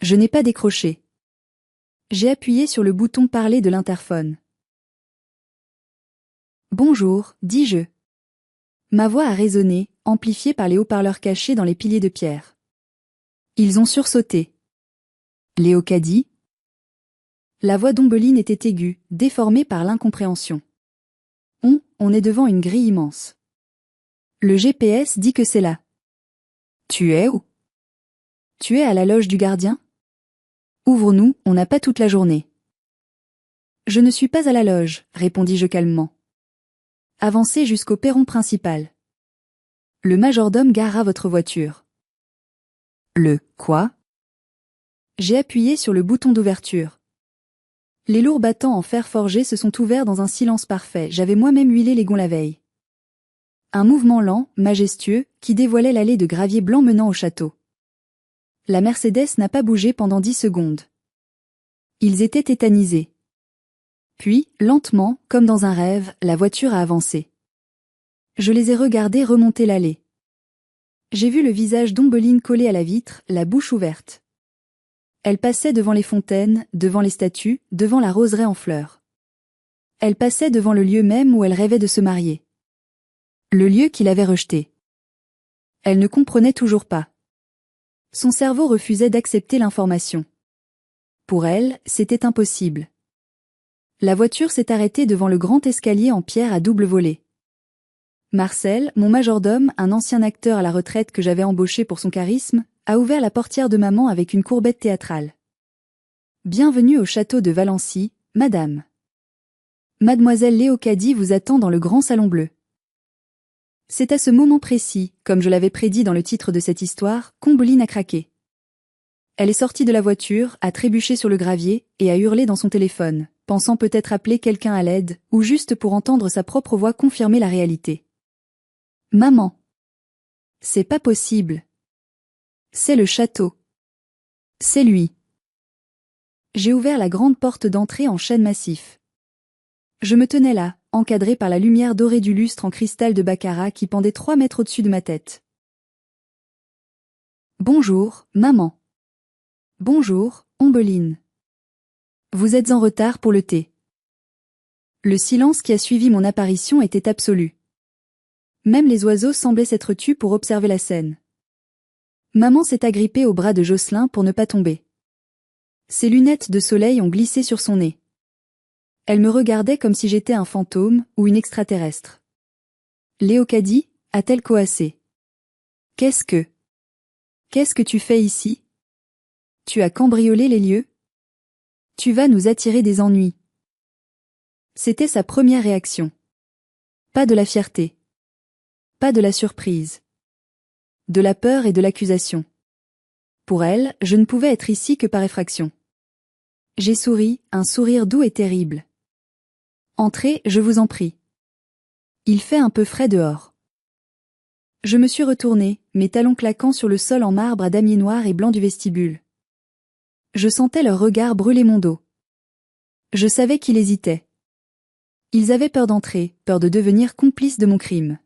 Je n'ai pas décroché. J'ai appuyé sur le bouton parler de l'interphone. Bonjour, dis-je. Ma voix a résonné, amplifiée par les haut-parleurs cachés dans les piliers de pierre. Ils ont sursauté. Léocadie? La voix d'Ombeline était aiguë, déformée par l'incompréhension. On est devant une grille immense. Le GPS dit que c'est là. Tu es où? Tu es à la loge du gardien? Ouvre-nous, on n'a pas toute la journée. Je ne suis pas à la loge, répondis-je calmement. Avancez jusqu'au perron principal. Le majordome garera votre voiture. Le quoi? J'ai appuyé sur le bouton d'ouverture. Les lourds battants en fer forgé se sont ouverts dans un silence parfait, j'avais moi-même huilé les gonds la veille. Un mouvement lent, majestueux, qui dévoilait l'allée de gravier blanc menant au château. La Mercedes n'a pas bougé pendant 10 secondes. Ils étaient tétanisés. Puis, lentement, comme dans un rêve, la voiture a avancé. Je les ai regardés remonter l'allée. J'ai vu le visage d'Ombeline collé à la vitre, la bouche ouverte. Elle passait devant les fontaines, devant les statues, devant la roseraie en fleurs. Elle passait devant le lieu même où elle rêvait de se marier. Le lieu qu'il avait rejeté. Elle ne comprenait toujours pas. Son cerveau refusait d'accepter l'information. Pour elle, c'était impossible. La voiture s'est arrêtée devant le grand escalier en pierre à double volée. Marcel, mon majordome, un ancien acteur à la retraite que j'avais embauché pour son charisme, a ouvert la portière de maman avec une courbette théâtrale. Bienvenue au château de Valency, madame. Mademoiselle Léocadie vous attend dans le grand salon bleu. C'est à ce moment précis, comme je l'avais prédit dans le titre de cette histoire, qu'Ombeline a craqué. Elle est sortie de la voiture, a trébuché sur le gravier, et a hurlé dans son téléphone, pensant peut-être appeler quelqu'un à l'aide, ou juste pour entendre sa propre voix confirmer la réalité. Maman. C'est pas possible. C'est le château. C'est lui. J'ai ouvert la grande porte d'entrée en chêne massif. Je me tenais là, encadré par la lumière dorée du lustre en cristal de baccarat qui pendait 3 mètres au-dessus de ma tête. Bonjour, maman. Bonjour, Ombeline. Vous êtes en retard pour le thé. Le silence qui a suivi mon apparition était absolu. Même les oiseaux semblaient s'être tus pour observer la scène. Maman s'est agrippée au bras de Jocelyn pour ne pas tomber. Ses lunettes de soleil ont glissé sur son nez. Elle me regardait comme si j'étais un fantôme ou une extraterrestre. Léocadie, a-t-elle coassé? Qu'est-ce que tu fais ici? Tu as cambriolé les lieux? Tu vas nous attirer des ennuis. C'était sa première réaction. Pas de la fierté. Pas de la surprise. De la peur et de l'accusation. Pour elle, je ne pouvais être ici que par effraction. J'ai souri, un sourire doux et terrible. Entrez, je vous en prie. Il fait un peu frais dehors. Je me suis retournée, mes talons claquant sur le sol en marbre à damier noir et blanc du vestibule. Je sentais leur regard brûler mon dos. Je savais qu'ils hésitaient. Ils avaient peur d'entrer, peur de devenir complices de mon crime.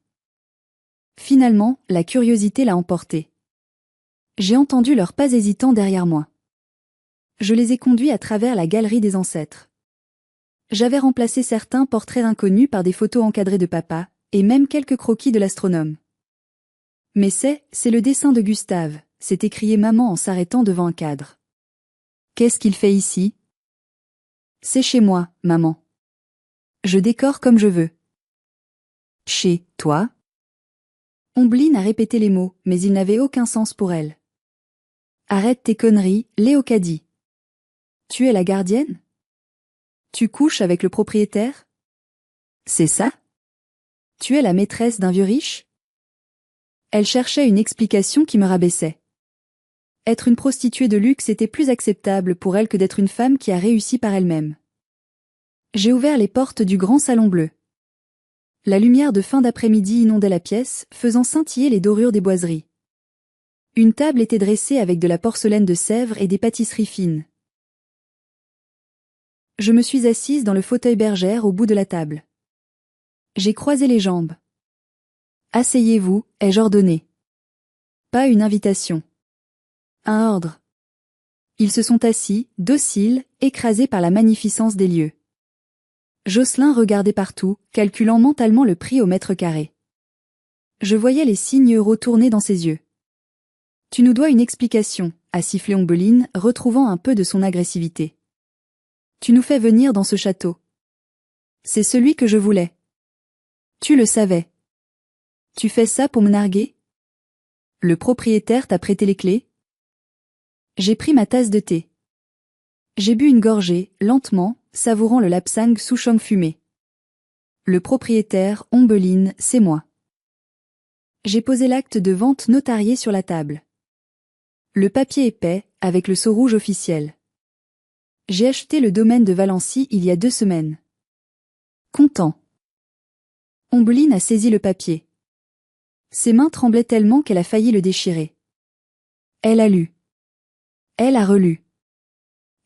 Finalement, la curiosité l'a emporté. J'ai entendu leurs pas hésitants derrière moi. Je les ai conduits à travers la galerie des ancêtres. J'avais remplacé certains portraits inconnus par des photos encadrées de papa, et même quelques croquis de l'astronome. Mais c'est le dessin de Gustave, s'est écriée maman en s'arrêtant devant un cadre. Qu'est-ce qu'il fait ici? C'est chez moi, maman. Je décore comme je veux. Chez toi? Ombline a répété les mots, mais ils n'avaient aucun sens pour elle. Arrête tes conneries, Léocadie. Tu es la gardienne? Tu couches avec le propriétaire? C'est ça? Tu es la maîtresse d'un vieux riche? Elle cherchait une explication qui me rabaissait. Être une prostituée de luxe était plus acceptable pour elle que d'être une femme qui a réussi par elle-même. J'ai ouvert les portes du grand salon bleu. La lumière de fin d'après-midi inondait la pièce, faisant scintiller les dorures des boiseries. Une table était dressée avec de la porcelaine de Sèvres et des pâtisseries fines. Je me suis assise dans le fauteuil bergère au bout de la table. J'ai croisé les jambes. Asseyez-vous, ai-je ordonné. Pas une invitation. Un ordre. Ils se sont assis, dociles, écrasés par la magnificence des lieux. Jocelyn regardait partout, calculant mentalement le prix au mètre carré. Je voyais les signes euros tourner dans ses yeux. Tu nous dois une explication, a sifflé Ombeline, retrouvant un peu de son agressivité. Tu nous fais venir dans ce château. C'est celui que je voulais. Tu le savais. Tu fais ça pour me narguer? Le propriétaire t'a prêté les clés? J'ai pris ma tasse de thé. J'ai bu une gorgée, lentement, savourant le lapsang souchong fumé. Le propriétaire, Ombeline, c'est moi. J'ai posé l'acte de vente notarié sur la table. Le papier épais, avec le sceau rouge officiel. J'ai acheté le domaine de Valency il y a 2 semaines. Content. Ombeline a saisi le papier. Ses mains tremblaient tellement qu'elle a failli le déchirer. Elle a lu. Elle a relu.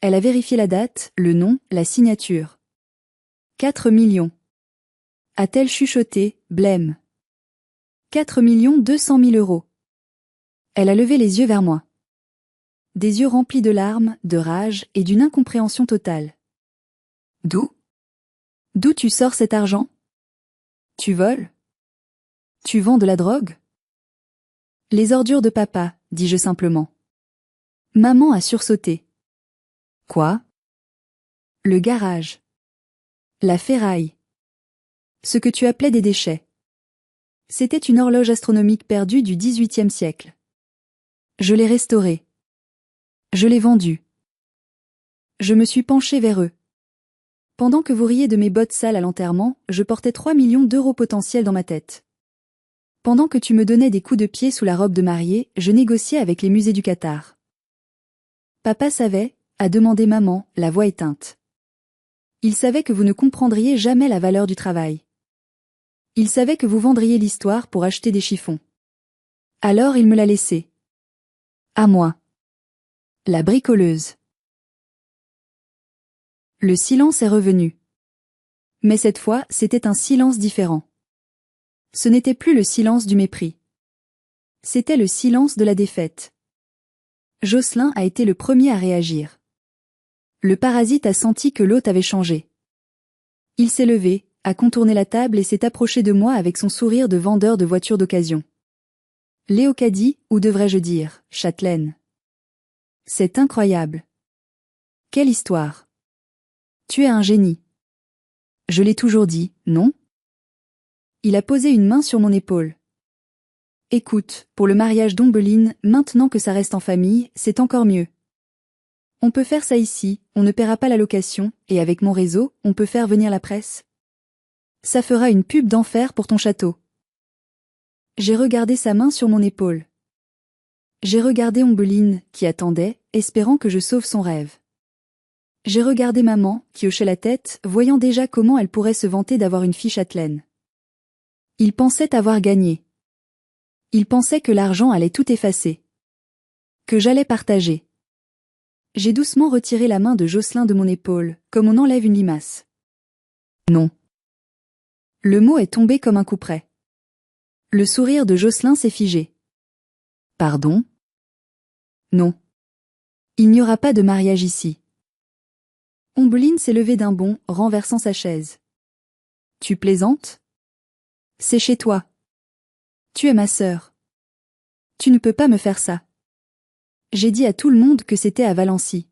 Elle a vérifié la date, le nom, la signature. 4 millions. A-t-elle chuchoté, blême. 4 200 000 euros. Elle a levé les yeux vers moi. Des yeux remplis de larmes, de rage et d'une incompréhension totale. D'où tu sors cet argent? Tu voles? Tu vends de la drogue? Les ordures de papa, dis-je simplement. Maman a sursauté. Quoi? Le garage. La ferraille. Ce que tu appelais des déchets. C'était une horloge astronomique perdue du XVIIIe siècle. Je l'ai restaurée. Je l'ai vendue. Je me suis penchée vers eux. Pendant que vous riez de mes bottes sales à l'enterrement, je portais 3 millions d'euros potentiels dans ma tête. Pendant que tu me donnais des coups de pied sous la robe de mariée, je négociais avec les musées du Qatar. Papa savait, a demandé maman, la voix éteinte. Il savait que vous ne comprendriez jamais la valeur du travail. Il savait que vous vendriez l'histoire pour acheter des chiffons. Alors il me l'a laissé. À moi. La bricoleuse. Le silence est revenu. Mais cette fois, c'était un silence différent. Ce n'était plus le silence du mépris. C'était le silence de la défaite. Jocelyn a été le premier à réagir. Le parasite a senti que l'hôte avait changé. Il s'est levé, a contourné la table et s'est approché de moi avec son sourire de vendeur de voitures d'occasion. Léocadie, ou devrais-je dire, châtelaine. C'est incroyable. Quelle histoire! Tu es un génie. Je l'ai toujours dit, non? Il a posé une main sur mon épaule. Écoute, pour le mariage d'Ombeline, maintenant que ça reste en famille, c'est encore mieux. On peut faire ça ici, on ne paiera pas la location, et avec mon réseau, on peut faire venir la presse. Ça fera une pub d'enfer pour ton château. J'ai regardé sa main sur mon épaule. J'ai regardé Ombeline, qui attendait, espérant que je sauve son rêve. J'ai regardé maman, qui hochait la tête, voyant déjà comment elle pourrait se vanter d'avoir une fille châtelaine. Il pensait avoir gagné. Il pensait que l'argent allait tout effacer. Que j'allais partager. J'ai doucement retiré la main de Jocelyn de mon épaule, comme on enlève une limace. Non. Le mot est tombé comme un coup près. Le sourire de Jocelyn s'est figé. Pardon? Non. Il n'y aura pas de mariage ici. Ombeline s'est levée d'un bond, renversant sa chaise. Tu plaisantes? C'est chez toi. Tu es ma sœur. Tu ne peux pas me faire ça. J'ai dit à tout le monde que c'était à Valency.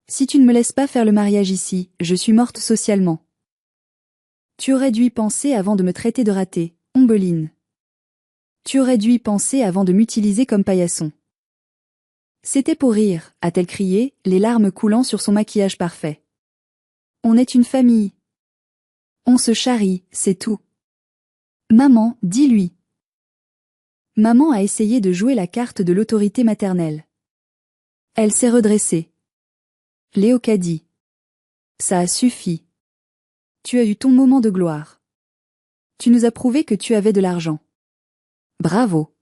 Si tu ne me laisses pas faire le mariage ici, je suis morte socialement. Tu aurais dû y penser avant de me traiter de ratée, Ombeline. Tu aurais dû y penser avant de m'utiliser comme paillasson. C'était pour rire, a-t-elle crié, les larmes coulant sur son maquillage parfait. On est une famille. On se charrie, c'est tout. Maman, dis-lui. Maman a essayé de jouer la carte de l'autorité maternelle. Elle s'est redressée. Léocadie. Ça a suffi. Tu as eu ton moment de gloire. Tu nous as prouvé que tu avais de l'argent. Bravo.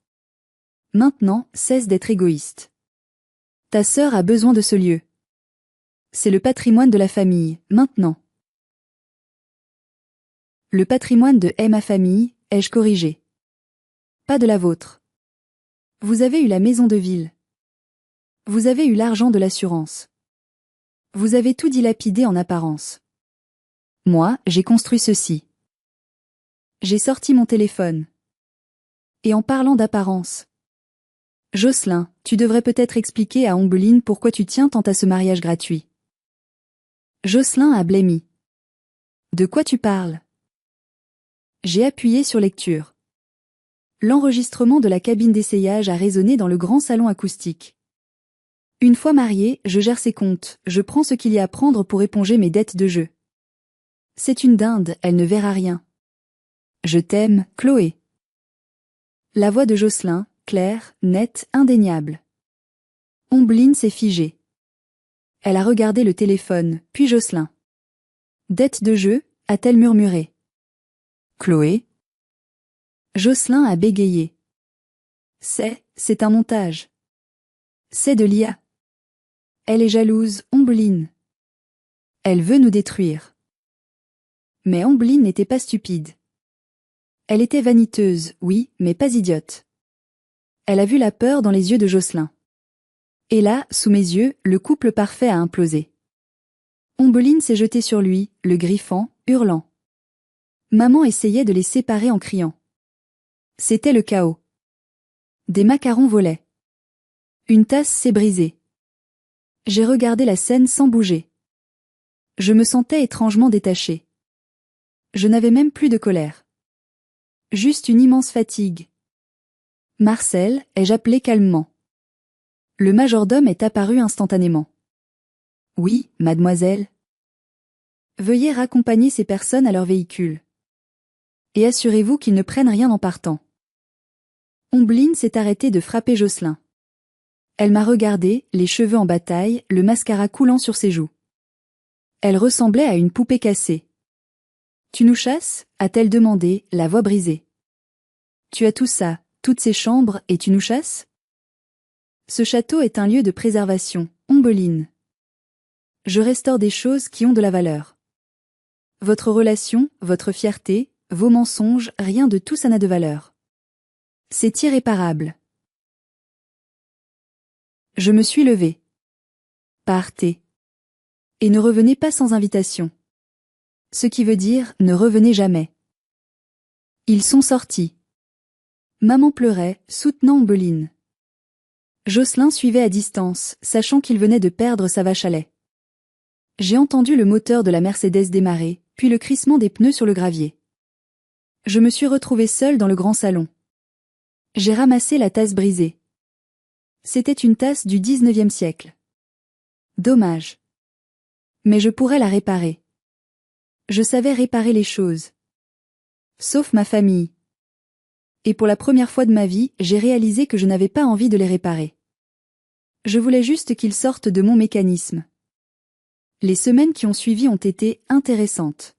Maintenant, cesse d'être égoïste. Ta sœur a besoin de ce lieu. C'est le patrimoine de la famille, maintenant. Le patrimoine de ma famille, ai-je corrigé. Pas de la vôtre. Vous avez eu la maison de ville. Vous avez eu l'argent de l'assurance. Vous avez tout dilapidé en apparence. Moi, j'ai construit ceci. J'ai sorti mon téléphone. Et en parlant d'apparence. Jocelyn, tu devrais peut-être expliquer à Ombeline pourquoi tu tiens tant à ce mariage gratuit. Jocelyn a blêmi. De quoi tu parles? J'ai appuyé sur lecture. L'enregistrement de la cabine d'essayage a résonné dans le grand salon acoustique. Une fois mariée, je gère ses comptes, je prends ce qu'il y a à prendre pour éponger mes dettes de jeu. C'est une dinde, elle ne verra rien. Je t'aime, Chloé. La voix de Jocelyn, claire, nette, indéniable. Ombeline s'est figée. Elle a regardé le téléphone, puis Jocelyn. Dette de jeu, a-t-elle murmuré. Chloé. Jocelyn a bégayé. C'est un montage. C'est de l'IA. Elle est jalouse, Ombeline. Elle veut nous détruire. Mais Ombeline n'était pas stupide. Elle était vaniteuse, oui, mais pas idiote. Elle a vu la peur dans les yeux de Jocelyn. Et là, sous mes yeux, le couple parfait a implosé. Ombeline s'est jetée sur lui, le griffant, hurlant. Maman essayait de les séparer en criant. C'était le chaos. Des macarons volaient. Une tasse s'est brisée. J'ai regardé la scène sans bouger. Je me sentais étrangement détachée. Je n'avais même plus de colère. Juste une immense fatigue. Marcel, ai-je appelé calmement. Le majordome est apparu instantanément. Oui, mademoiselle. Veuillez raccompagner ces personnes à leur véhicule. Et assurez-vous qu'ils ne prennent rien en partant. Ombeline s'est arrêtée de frapper Jocelyn. Elle m'a regardé, les cheveux en bataille, le mascara coulant sur ses joues. Elle ressemblait à une poupée cassée. Tu nous chasses? A-t-elle demandé, la voix brisée. Tu as tout ça, toutes ces chambres, et tu nous chasses? Ce château est un lieu de préservation, Ombeline. Je restaure des choses qui ont de la valeur. Votre relation, votre fierté, vos mensonges, rien de tout ça n'a de valeur. C'est irréparable. Je me suis levée. Partez. Et ne revenez pas sans invitation. Ce qui veut dire, ne revenez jamais. Ils sont sortis. Maman pleurait, soutenant Ombeline. Jocelyn suivait à distance, sachant qu'il venait de perdre sa vache à lait. J'ai entendu le moteur de la Mercedes démarrer, puis le crissement des pneus sur le gravier. Je me suis retrouvée seule dans le grand salon. J'ai ramassé la tasse brisée. C'était une tasse du 19e siècle. Dommage. Mais je pourrais la réparer. Je savais réparer les choses. Sauf ma famille. Et pour la première fois de ma vie, j'ai réalisé que je n'avais pas envie de les réparer. Je voulais juste qu'ils sortent de mon mécanisme. Les semaines qui ont suivi ont été intéressantes.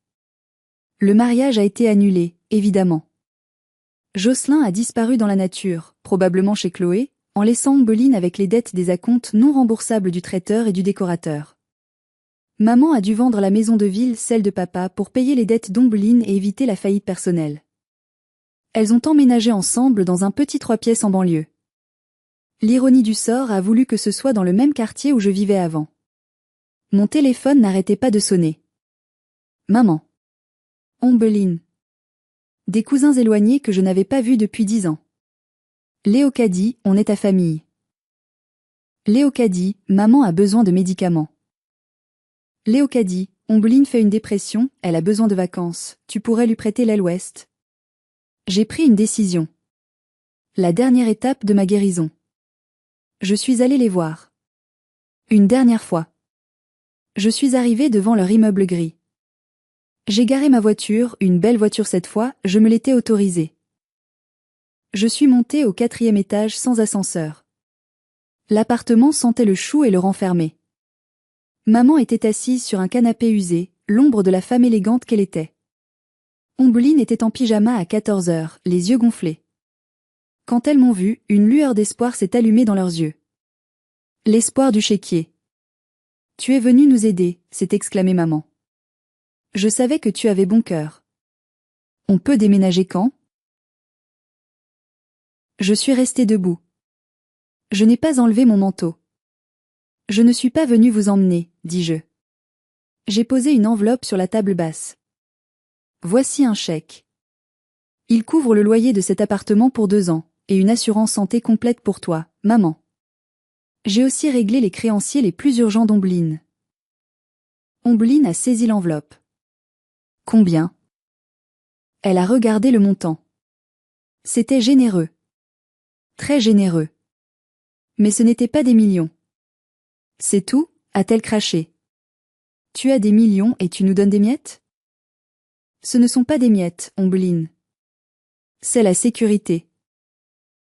Le mariage a été annulé, évidemment. Jocelyn a disparu dans la nature, probablement chez Chloé, en laissant Ombeline avec les dettes des acomptes non remboursables du traiteur et du décorateur. Maman a dû vendre la maison de ville, celle de papa, pour payer les dettes d'Ombeline et éviter la faillite personnelle. Elles ont emménagé ensemble dans un petit 3 pièces en banlieue. L'ironie du sort a voulu que ce soit dans le même quartier où je vivais avant. Mon téléphone n'arrêtait pas de sonner. Maman. Ombeline. Des cousins éloignés que je n'avais pas vus depuis 10 ans. Léocadie, on est ta famille. Léocadie, maman a besoin de médicaments. Léocadie, Ombeline fait une dépression, elle a besoin de vacances, tu pourrais lui prêter l'aile ouest. J'ai pris une décision. La dernière étape de ma guérison. Je suis allée les voir. Une dernière fois. Je suis arrivée devant leur immeuble gris. J'ai garé ma voiture, une belle voiture cette fois, je me l'étais autorisée. Je suis montée au 4e étage sans ascenseur. L'appartement sentait le chou et le renfermé. Maman était assise sur un canapé usé, l'ombre de la femme élégante qu'elle était. Ombeline était en pyjama à 14 heures, les yeux gonflés. Quand elles m'ont vue, une lueur d'espoir s'est allumée dans leurs yeux. L'espoir du chéquier. Tu es venue nous aider, s'est exclamée maman. Je savais que tu avais bon cœur. On peut déménager quand? Je suis restée debout. Je n'ai pas enlevé mon manteau. Je ne suis pas venue vous emmener, dis-je. J'ai posé une enveloppe sur la table basse. Voici un chèque. Il couvre le loyer de cet appartement pour 2 ans, et une assurance santé complète pour toi, maman. J'ai aussi réglé les créanciers les plus urgents d'Ombeline. Ombeline a saisi l'enveloppe. Combien? Elle a regardé le montant. C'était généreux. Très généreux. Mais ce n'était pas des millions. C'est tout, a-t-elle craché. Tu as des millions et tu nous donnes des miettes? Ce ne sont pas des miettes, Ombeline. C'est la sécurité.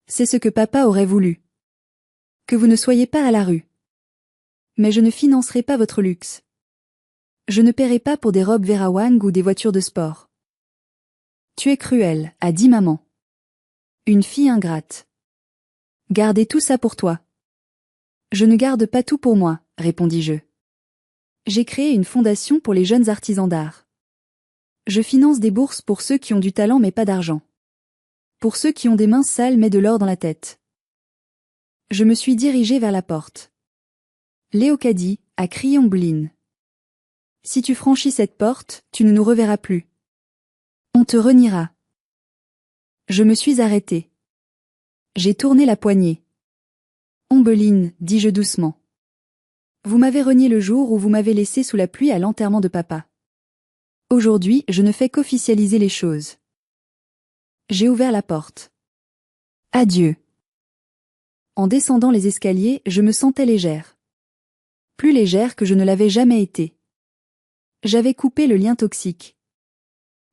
C'est ce que papa aurait voulu. Que vous ne soyez pas à la rue. Mais je ne financerai pas votre luxe. Je ne paierai pas pour des robes Vera Wang ou des voitures de sport. Tu es cruelle, a dit maman. Une fille ingrate. Gardez tout ça pour toi. Je ne garde pas tout pour moi, répondis-je. J'ai créé une fondation pour les jeunes artisans d'art. Je finance des bourses pour ceux qui ont du talent mais pas d'argent. Pour ceux qui ont des mains sales mais de l'or dans la tête. Je me suis dirigée vers la porte. Léocadie, a crié Ombeline. Si tu franchis cette porte, tu ne nous reverras plus. On te reniera. Je me suis arrêtée. J'ai tourné la poignée. Ombeline, dis-je doucement. Vous m'avez renié le jour où vous m'avez laissé sous la pluie à l'enterrement de papa. Aujourd'hui, je ne fais qu'officialiser les choses. J'ai ouvert la porte. Adieu. En descendant les escaliers, je me sentais légère. Plus légère que je ne l'avais jamais été. J'avais coupé le lien toxique.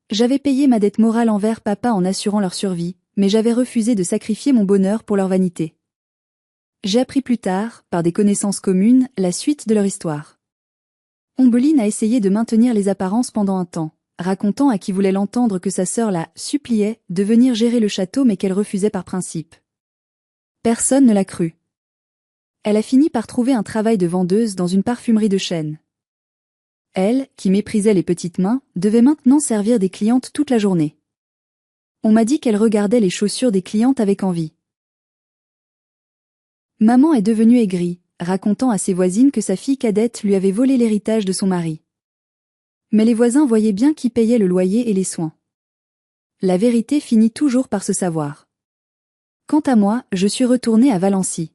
J'avais payé ma dette morale envers papa en assurant leur survie, mais j'avais refusé de sacrifier mon bonheur pour leur vanité. J'ai appris plus tard, par des connaissances communes, la suite de leur histoire. Ombeline a essayé de maintenir les apparences pendant un temps, racontant à qui voulait l'entendre que sa sœur la suppliait de venir gérer le château mais qu'elle refusait par principe. Personne ne l'a cru. Elle a fini par trouver un travail de vendeuse dans une parfumerie de chaîne. Elle, qui méprisait les petites mains, devait maintenant servir des clientes toute la journée. On m'a dit qu'elle regardait les chaussures des clientes avec envie. Maman est devenue aigrie, racontant à ses voisines que sa fille cadette lui avait volé l'héritage de son mari. Mais les voisins voyaient bien qui payait le loyer et les soins. La vérité finit toujours par se savoir. Quant à moi, je suis retournée à Valency.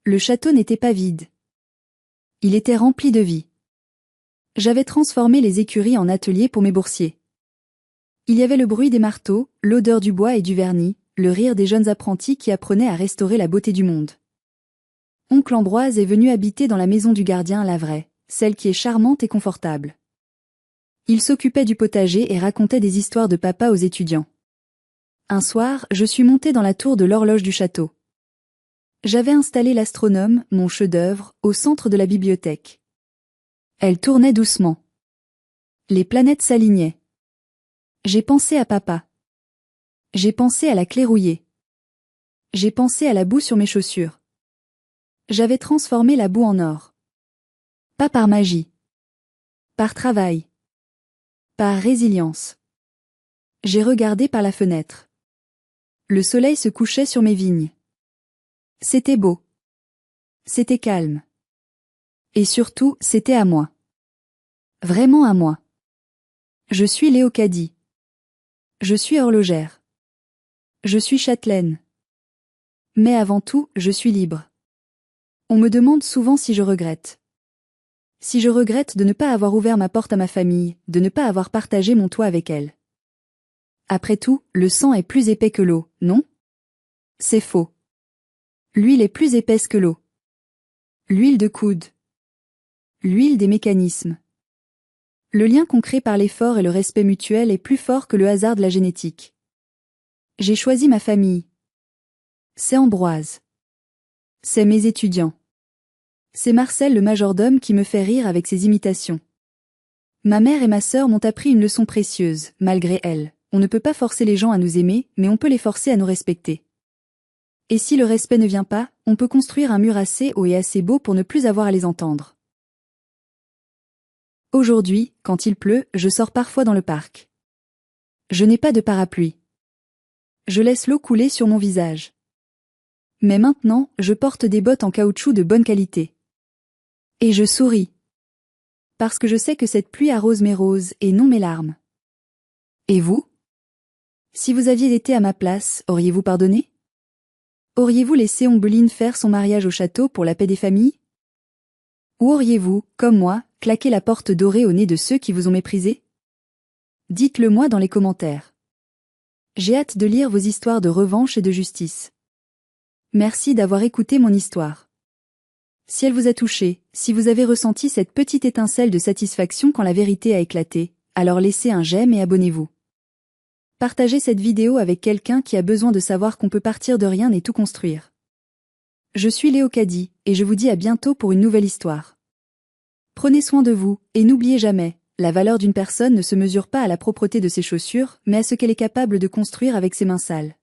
Le château n'était pas vide. Il était rempli de vie. J'avais transformé les écuries en ateliers pour mes boursiers. Il y avait le bruit des marteaux, l'odeur du bois et du vernis, le rire des jeunes apprentis qui apprenaient à restaurer la beauté du monde. Oncle Ambroise est venu habiter dans la maison du gardien, la vraie, celle qui est charmante et confortable. Il s'occupait du potager et racontait des histoires de papa aux étudiants. Un soir, je suis montée dans la tour de l'horloge du château. J'avais installé l'astronome, mon chef-d'œuvre, au centre de la bibliothèque. Elle tournait doucement. Les planètes s'alignaient. J'ai pensé à papa. J'ai pensé à la clé rouillée. J'ai pensé à la boue sur mes chaussures. J'avais transformé la boue en or. Pas par magie. Par travail. Par résilience. J'ai regardé par la fenêtre. Le soleil se couchait sur mes vignes. C'était beau. C'était calme. Et surtout, c'était à moi. Vraiment à moi. Je suis Léocadie. Je suis horlogère. Je suis châtelaine. Mais avant tout, je suis libre. On me demande souvent si je regrette. Si je regrette de ne pas avoir ouvert ma porte à ma famille, de ne pas avoir partagé mon toit avec elle. Après tout, le sang est plus épais que l'eau, non? C'est faux. L'huile est plus épaisse que l'eau. L'huile de coude. L'huile des mécanismes. Le lien qu'on crée par l'effort et le respect mutuel est plus fort que le hasard de la génétique. J'ai choisi ma famille. C'est Ambroise. C'est mes étudiants. C'est Marcel le majordome qui me fait rire avec ses imitations. Ma mère et ma sœur m'ont appris une leçon précieuse, malgré elles. On ne peut pas forcer les gens à nous aimer, mais on peut les forcer à nous respecter. Et si le respect ne vient pas, on peut construire un mur assez haut et assez beau pour ne plus avoir à les entendre. Aujourd'hui, quand il pleut, je sors parfois dans le parc. Je n'ai pas de parapluie. Je laisse l'eau couler sur mon visage. Mais maintenant, je porte des bottes en caoutchouc de bonne qualité. Et je souris. Parce que je sais que cette pluie arrose mes roses et non mes larmes. Et vous? Si vous aviez été à ma place, auriez-vous pardonné? Auriez-vous laissé Ombeline faire son mariage au château pour la paix des familles? Ou auriez-vous, comme moi, claqué la porte dorée au nez de ceux qui vous ont méprisé? Dites-le moi dans les commentaires. J'ai hâte de lire vos histoires de revanche et de justice. Merci d'avoir écouté mon histoire. Si elle vous a touché, si vous avez ressenti cette petite étincelle de satisfaction quand la vérité a éclaté, alors laissez un j'aime et abonnez-vous. Partagez cette vidéo avec quelqu'un qui a besoin de savoir qu'on peut partir de rien et tout construire. Je suis Léocadie, et je vous dis à bientôt pour une nouvelle histoire. Prenez soin de vous, et n'oubliez jamais, la valeur d'une personne ne se mesure pas à la propreté de ses chaussures, mais à ce qu'elle est capable de construire avec ses mains sales.